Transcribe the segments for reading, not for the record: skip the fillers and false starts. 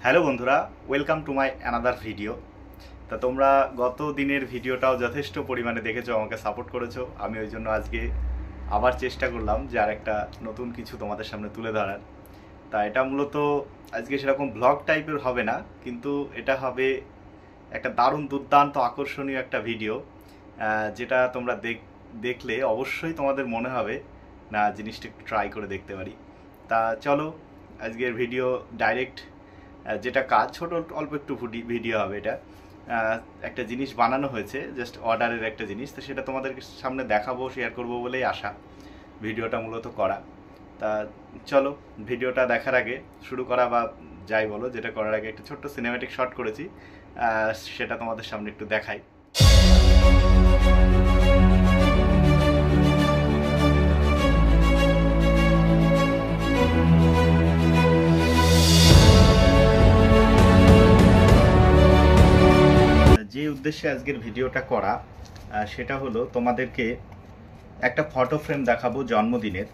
Hello বন্ধুরা, welcome to my another video. তা তোমরা গত দিনের ভিডিওটাও যথেষ্ট পরিমাণে দেখেছো, আমাকে সাপোর্ট করেছো। আমি ওই জন্য আজকে আবার চেষ্টা করলাম যে আর একটা নতুন কিছু তোমাদের সামনে তুলে ধরার। তা এটা মূলত আজকে সেরকম ব্লগ টাইপের হবে না, কিন্তু এটা হবে একটা দারুণ দুর্দান্ত আকর্ষণীয় একটা ভিডিও, যেটা তোমরা দেখলে অবশ্যই তোমাদের মনে হবে না জিনিসটা একটু ট্রাই করে দেখতে পারি। তা চলো আজকের ভিডিও ডাইরেক্ট যেটা কাজ ছোট অল্প একটু ভিডিও হবে। এটা একটা জিনিস বানানো হয়েছে, জাস্ট অর্ডারের একটা জিনিস, তো সেটা তোমাদের সামনে দেখাবো, শেয়ার করবো বলেই আসা ভিডিওটা মূলত করা। তা চলো ভিডিওটা দেখার আগে শুরু করা বা যাই বলো, যেটা করার আগে একটা ছোট্ট সিনেম্যাটিক শট করেছি, সেটা তোমাদের সামনে একটু দেখাই। যে উদ্দেশ্যে আজকের ভিডিওটা করা সেটা হলো তোমাদেরকে একটা ফটো ফ্রেম দেখাবো জন্মদিনের,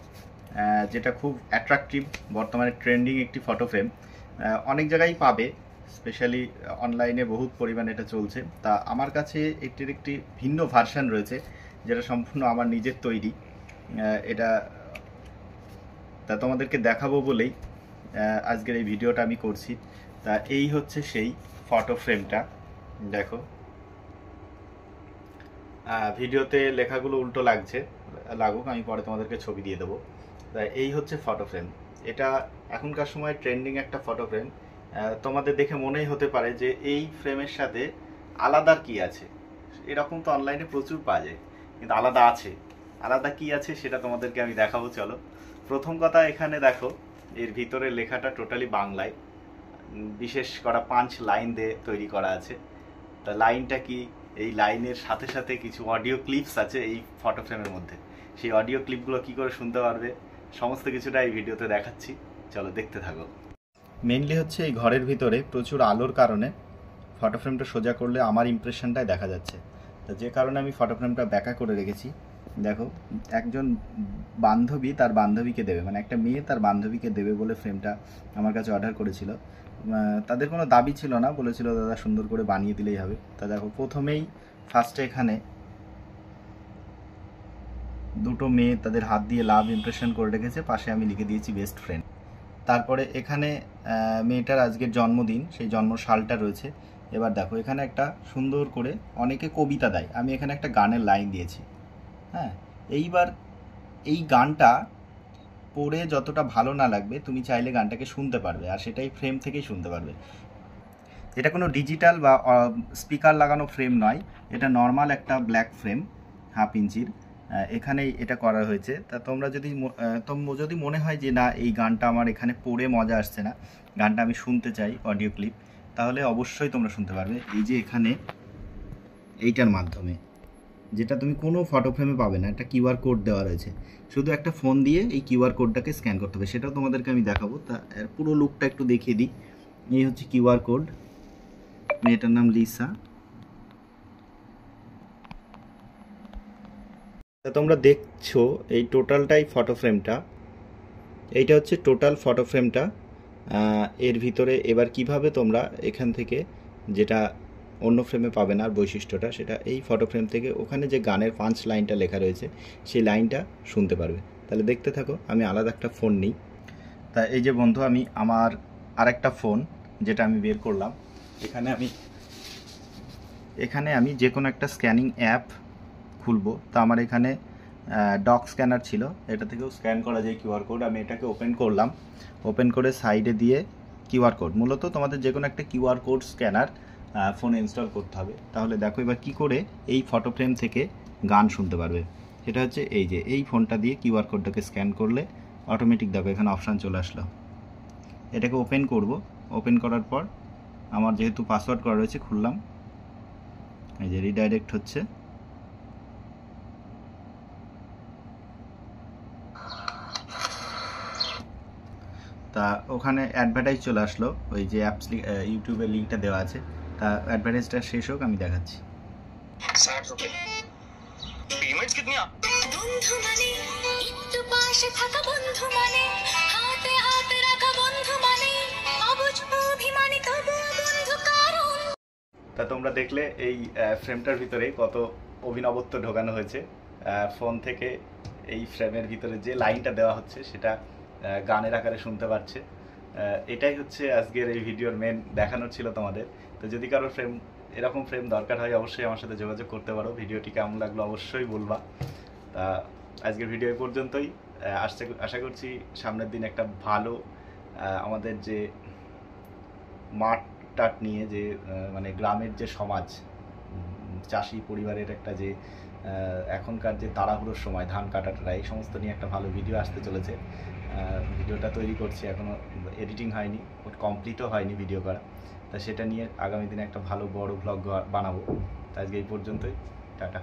যেটা খুব অ্যাট্রাকটিভ, বর্তমানে ট্রেন্ডিং একটি ফটো ফ্রেম। অনেক জায়গায় পাবে, স্পেশালি অনলাইনে বহুত পরিমাণে এটা চলছে। তা আমার কাছে এটির একটি ভিন্ন ভার্সন রয়েছে, যেটা সম্পূর্ণ আমার নিজের তৈরি। এটা তা তোমাদেরকে দেখাবো বলেই আজকের এই ভিডিওটা আমি করছি। তা এই হচ্ছে সেই ফটো ফ্রেমটা, দেখো ভিডিওতে লেখাগুলো উল্টো লাগুক, আমি পরে তোমাদেরকে ছবি দিয়ে দেবো। তাই এই হচ্ছে ফটো ফ্রেম। এটা এখনকার সময় ট্রেন্ডিং একটা ফটো ফ্রেম। তোমাদের দেখে মনেই হতে পারে যে এই ফ্রেমের সাথে আলাদা কি আছে। এরকম তো অনলাইনে প্রচুর পাওয়া যায়, কিন্তু আলাদা আছে। আলাদা কি আছে সেটা তোমাদেরকে আমি দেখাবো। চলো, প্রথম কথা এখানে দেখো, এর ভিতরে লেখাটা টোটালি বাংলায়, বিশেষ করা 5 লাইন দিয়ে তৈরি করা আছে। তা লাইনটা কি, এই লাইনের সাথে সাথে কিছু অডিও ক্লিপস আছে এই ফটো ফ্রেমের মধ্যে। সেই অডিও ক্লিপগুলো কি করে শুনতে পারবে, সমস্ত কিছুটা এই ভিডিওতে দেখাচ্ছি। চলো দেখতে থাকো। মেইনলি হচ্ছে এই ঘরের ভিতরে প্রচুর আলোর কারণে ফটো ফ্রেমটা সোজা করলে আমার ইমপ্রেশনটাই দেখা যাচ্ছে। তো যে কারণে আমি ফটো ফ্রেমটা ব্যাকা করে রেখেছি। দেখো, একজন বান্ধবী তার বান্ধবীকে দেবে, মানে একটা মেয়ে তার বান্ধবীকে দেবে বলে ফ্রেমটা আমার কাছে অর্ডার করেছিল। তাদের কোনো দাবি ছিল না, বলেছিল দাদা সুন্দর করে বানিয়ে দিলেই হবে। তা দেখো, প্রথমেই ফার্স্টে এখানে দুটো মেয়ে তাদের হাত দিয়ে লাভ ইমপ্রেশন করে রেখেছে, পাশে আমি লিখে দিয়েছি বেস্ট ফ্রেন্ড। তারপরে এখানে মেয়েটার আজকের জন্মদিন, সেই জন্ম সালটা রয়েছে। এবার দেখো, এখানে একটা সুন্দর করে অনেকে কবিতা দেয়, আমি এখানে একটা গানের লাইন দিয়েছি। হ্যাঁ, এইবার এই গানটা পড়ে যতটা ভালো না লাগবে, তুমি চাইলে গানটাকে শুনতে পারবে, আর সেটাই ফ্রেম থেকেই শুনতে পারবে। এটা কোনো ডিজিটাল বা স্পিকার লাগানো ফ্রেম নয়, এটা নর্মাল একটা ব্ল্যাক ফ্রেম 1/2 ইঞ্চির, এখানেই এটা করা হয়েছে। তা তোমরা যদি মনে হয় যে না, এই গানটা আমার এখানে পড়ে মজা আসছে না, গানটা আমি শুনতে চাই অডিও ক্লিপ, তাহলে অবশ্যই তোমরা শুনতে পারবে। এই যে এখানে এইটার মাধ্যমে, যেটা তুমি কোনো ফটো ফ্রেমে পাবে না, একটা কিউআর কোড দেওয়া রয়েছে। শুধু একটা ফোন দিয়ে এই কিউআর কোডটাকে স্ক্যান করতে হবে, সেটাও তোমাদেরকে আমি দেখাবো। তা এর পুরো লুকটা একটু দেখিয়ে দিই। এই হচ্ছে কিউআর কোড, মেয়েটার নাম লিসা। তা তোমরা দেখছো এই টোটালটাই ফটো ফ্রেমটা, এইটা হচ্ছে টোটাল ফটো ফ্রেমটা। এর ভিতরে এবার কিভাবে তোমরা এখান থেকে, যেটা অন্য ফ্রেমে পাবে না আর বৈশিষ্ট্যটা, সেটা এই ফটো ফ্রেম থেকে ওখানে যে গানের 5 লাইনটা লেখা রয়েছে সেই লাইনটা শুনতে পারবে। তাহলে দেখতে থাকো। আমি আলাদা একটা ফোন নিই। তা এই যে বন্ধু, আমি আমার আরেকটা ফোন যেটা আমি বের করলাম, এখানে আমি যে কোনো একটা স্ক্যানিং অ্যাপ খুলবো। তো আমার এখানে ডক স্ক্যানার ছিল, এটা থেকেও স্ক্যান করা যায় কিউআর কোড। আমি এটাকে ওপেন করলাম, ওপেন করে সাইডে দিয়ে কিউআর কোড, মূলত তোমাদের যে কোনো একটা কিউআর কোড স্ক্যানার ফোনে ইনস্টল করতে হবে। তাহলে দেখো এবার কি করে এই ফটো ফ্রেম থেকে গান শুনতে পারবে। সেটা হচ্ছে এই যে এই ফোনটা দিয়ে কিউআর কোডটাকে স্ক্যান করলে অটোমেটিক দেখো এখানে অপশান চলে আসলো। এটাকে ওপেন করব, ওপেন করার পর আমার যেহেতু পাসওয়ার্ড করা রয়েছে খুললাম, এই যে রিডাইরেক্ট হচ্ছে। তা ওখানে অ্যাডভার্টাইজ চলে আসলো, ওই যে অ্যাপস ইউটিউবের লিঙ্কটা দেওয়া আছে। তা অ্যাডভার্টাইজটা শেষ হোক, আমি দেখাচ্ছি। 60 रुपए पेमेंट्स कितनी বন্ধু মানে একটু পাশে থাকা, বন্ধু মানে হাতে হাত রাখা, বন্ধু মানে অবুঝ অভিমানী তা তোমরা দেখলে এই ফ্রেমটার ভিতরে কত অভিনবত্ব ঢোকানো হয়েছে। ফোন থেকে এই ফ্রেমের ভিতরে যে লাইনটা দেওয়া হচ্ছে সেটা গানের আকারে শুনতে পাচ্ছে। এটাই হচ্ছে আজকের এই ভিডিওর মেন দেখানোর ছিল তোমাদের। তো যদি কারো এরকম ফ্রেম দরকার হয় অবশ্যই আমার সাথে যোগাযোগ করতে পারো। ভিডিওটি কেমন লাগলো অবশ্যই বলবা। তা আজকের ভিডিও এই পর্যন্তই। আশা করছি সামনের দিন একটা ভালো আমাদের যে মাঠ টাট নিয়ে যে মানে গ্রামের যে সমাজ, চাষি পরিবারের একটা যে এখনকার যে তাড়াহুড়োর সময় ধান কাটাটা, এই সমস্ত নিয়ে একটা ভালো ভিডিও আসতে চলেছে। ভিডিওটা তৈরি করছি, এখনও এডিটিং হয়নি, কমপ্লিটও হয়নি ভিডিও করা। তা সেটা নিয়ে আগামী দিনে একটা ভালো বড় ব্লগ বানাবো। তা আজকে এই পর্যন্তই, টাটা।